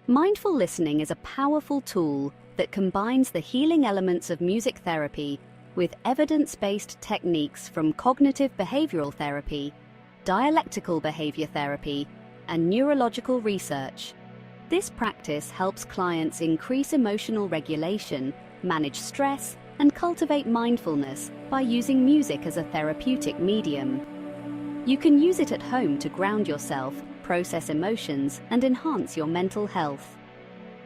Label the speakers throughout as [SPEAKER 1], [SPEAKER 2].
[SPEAKER 1] Mindful listening is a powerful tool that combines the healing elements of music therapy with evidence-based techniques from cognitive behavioral therapy, dialectical behavior therapy, and neurological research. This practice helps clients increase emotional regulation, manage stress, and cultivate mindfulness by using music as a therapeutic medium. You can use it at home to ground yourself, process emotions, and enhance your mental health.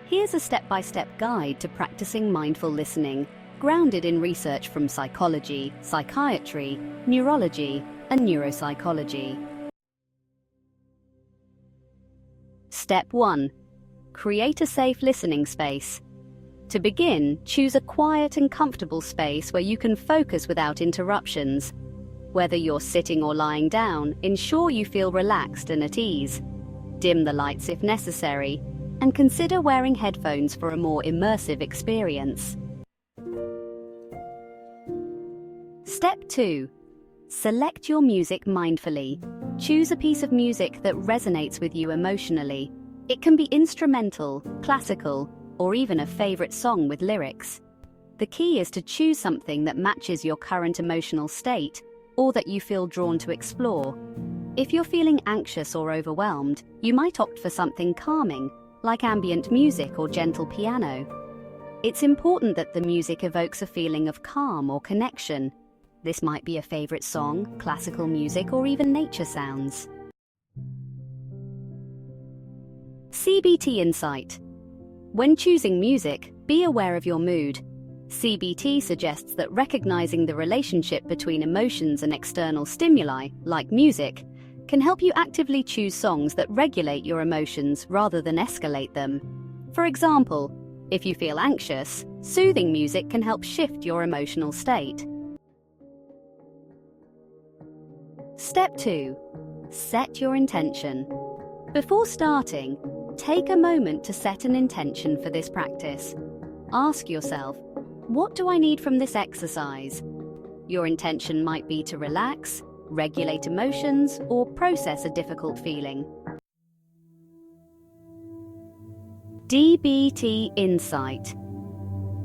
[SPEAKER 1] Here's a step-by-step guide to practicing mindful listening, grounded in research from psychology, psychiatry, neurology, and neuropsychology. Step 1. Create a safe listening space. To begin, choose a quiet and comfortable space where you can focus without interruptions. Whether you're sitting or lying down, ensure you feel relaxed and at ease. Dim the lights if necessary, and consider wearing headphones for a more immersive experience. Step 2. Select your music mindfully. Choose a piece of music that resonates with you emotionally. It can be instrumental, classical, or even a favorite song with lyrics. The key is to choose something that matches your current emotional state or that you feel drawn to explore. If you're feeling anxious or overwhelmed, you might opt for something calming, like ambient music or gentle piano. It's important that the music evokes a feeling of calm or connection. This might be a favorite song, classical music, or even nature sounds. CBT insight. When choosing music, be aware of your mood. CBT suggests that recognizing the relationship between emotions and external stimuli, like music, can help you actively choose songs that regulate your emotions rather than escalate them. For example, if you feel anxious, soothing music can help shift your emotional state. Step 2. Set your intention. Before starting, take a moment to set an intention for this practice. Ask yourself, what do I need from this exercise? Your intention might be to relax, regulate emotions, or process a difficult feeling. DBT insight.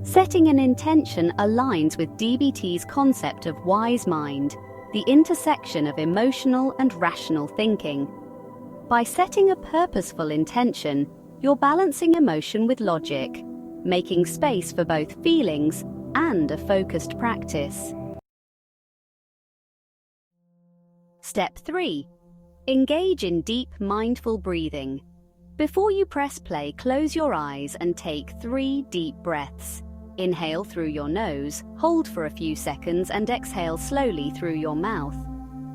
[SPEAKER 1] Setting an intention aligns with DBT's concept of wise mind, the intersection of emotional and rational thinking. By setting a purposeful intention, you're balancing emotion with logic, making space for both feelings and a focused practice. Step 3. Engage in deep, mindful breathing. Before you press play, close your eyes and take 3 deep breaths. Inhale through your nose, hold for a few seconds, and exhale slowly through your mouth.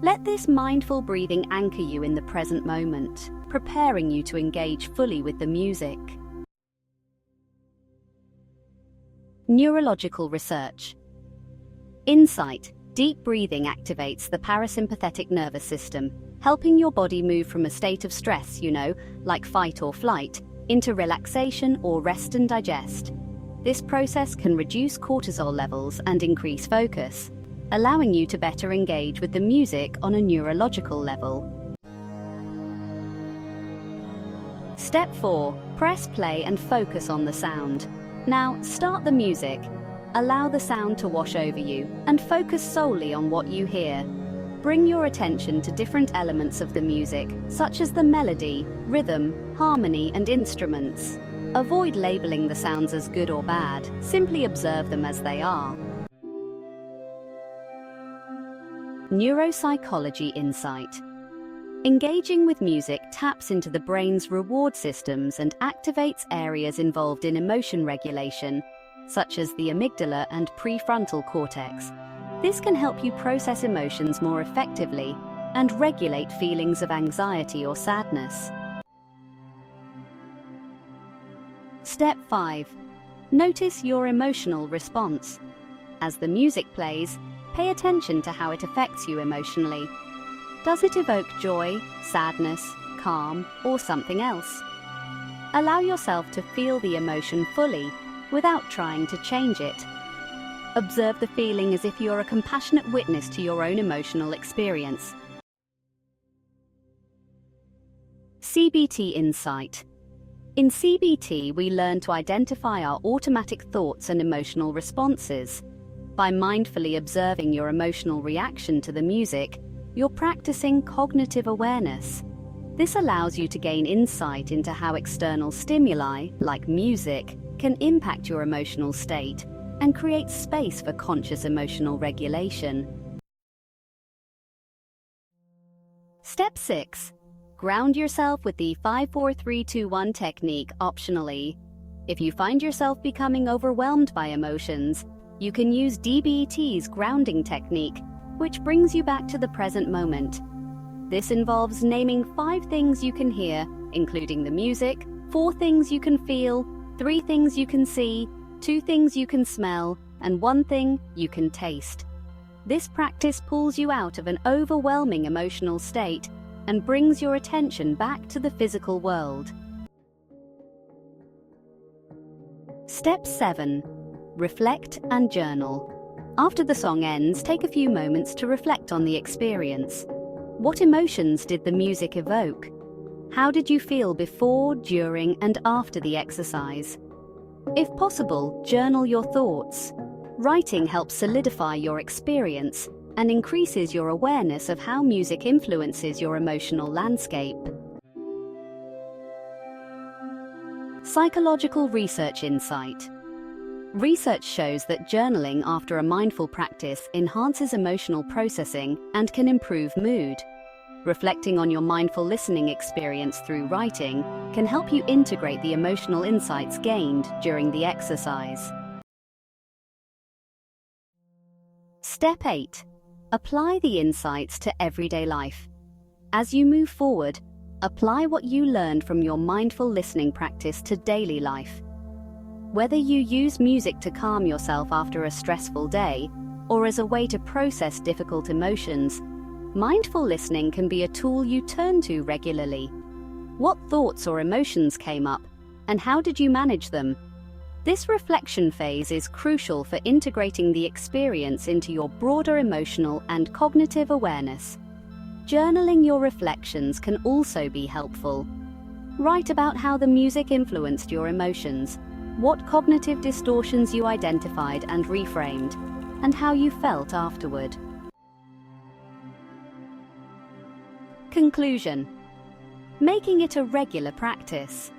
[SPEAKER 1] Let this mindful breathing anchor you in the present moment, preparing you to engage fully with the music. Neurological research. Insight. Deep breathing activates the parasympathetic nervous system, helping your body move from a state of stress, like fight or flight, into relaxation or rest and digest. This process can reduce cortisol levels and increase focus, allowing you to better engage with the music on a neurological level. Step 4. Press play and focus on the sound. Now, start the music. Allow the sound to wash over you and focus solely on what you hear. Bring your attention to different elements of the music, such as the melody, rhythm, harmony, and instruments. Avoid labeling the sounds as good or bad. Simply observe them as they are. Neuropsychology insight. Engaging with music taps into the brain's reward systems and activates areas involved in emotion regulation, such as the amygdala and prefrontal cortex. This can help you process emotions more effectively and regulate feelings of anxiety or sadness. Step 5. Notice your emotional response. As the music plays, pay attention to how it affects you emotionally. Does it evoke joy, sadness, calm, or something else? Allow yourself to feel the emotion fully without trying to change it. Observe the feeling as if you're a compassionate witness to your own emotional experience. CBT insight. In CBT, we learn to identify our automatic thoughts and emotional responses. By mindfully observing your emotional reaction to the music, you're practicing cognitive awareness. This allows you to gain insight into how external stimuli, like music, can impact your emotional state and create space for conscious emotional regulation. Step 6. Ground yourself with the 5-4-3-2-1 technique optionally. If you find yourself becoming overwhelmed by emotions, you can use DBT's grounding technique, which brings you back to the present moment. This involves naming 5 things you can hear, including the music, 4 things you can feel, 3 things you can see, 2 things you can smell, and 1 thing you can taste. This practice pulls you out of an overwhelming emotional state and brings your attention back to the physical world. Step 7. Reflect and journal. After the song ends, take a few moments to reflect on the experience. What emotions did the music evoke? How did you feel before, during, and after the exercise? If possible, journal your thoughts. Writing helps solidify your experience and increases your awareness of how music influences your emotional landscape. Psychological research insight. Research shows that journaling after a mindful practice enhances emotional processing and can improve mood. Reflecting on your mindful listening experience through writing can help you integrate the emotional insights gained during the exercise. Step 8. Apply the insights to everyday life. As you move forward, apply what you learned from your mindful listening practice to daily life. Whether you use music to calm yourself after a stressful day or as a way to process difficult emotions, mindful listening can be a tool you turn to regularly. What thoughts or emotions came up, and how did you manage them? This reflection phase is crucial for integrating the experience into your broader emotional and cognitive awareness. Journaling your reflections can also be helpful. Write about how the music influenced your emotions, what cognitive distortions you identified and reframed, and how you felt afterward. Conclusion. Making it a regular practice.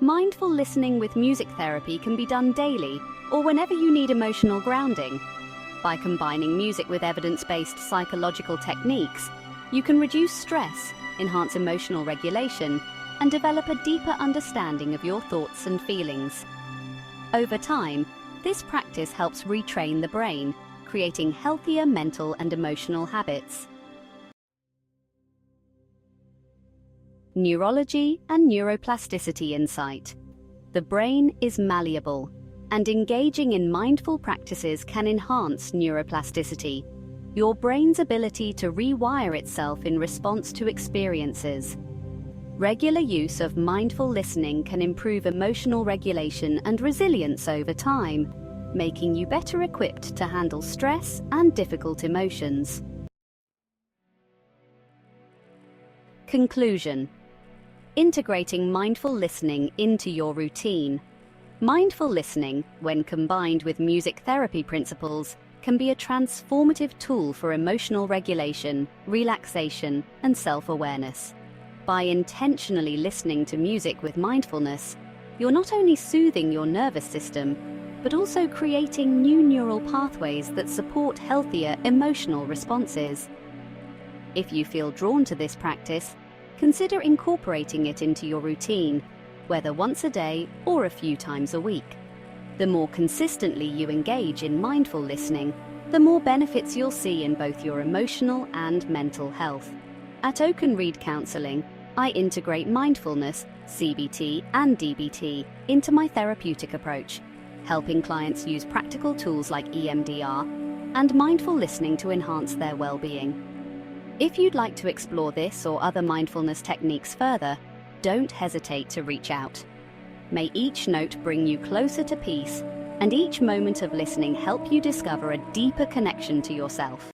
[SPEAKER 1] Mindful listening with music therapy can be done daily or whenever you need emotional grounding. By combining music with evidence-based psychological techniques, you can reduce stress, enhance emotional regulation, and develop a deeper understanding of your thoughts and feelings. Over time, this practice helps retrain the brain, creating healthier mental and emotional habits. Neurology and neuroplasticity insight. The brain is malleable, and engaging in mindful practices can enhance neuroplasticity, your brain's ability to rewire itself in response to experiences. Regular use of mindful listening can improve emotional regulation and resilience over time, making you better equipped to handle stress and difficult emotions. Conclusion. Integrating mindful listening into your routine. Mindful listening, when combined with music therapy principles, can be a transformative tool for emotional regulation, relaxation, and self-awareness. By intentionally listening to music with mindfulness, you're not only soothing your nervous system, but also creating new neural pathways that support healthier emotional responses. If you feel drawn to this practice, consider incorporating it into your routine, whether once a day or a few times a week. The more consistently you engage in mindful listening, the more benefits you'll see in both your emotional and mental health. At Oak and Reed Counseling, I integrate mindfulness, CBT, and DBT into my therapeutic approach, helping clients use practical tools like EMDR and mindful listening to enhance their well-being. If you'd like to explore this or other mindfulness techniques further, don't hesitate to reach out. May each note bring you closer to peace, and each moment of listening help you discover a deeper connection to yourself.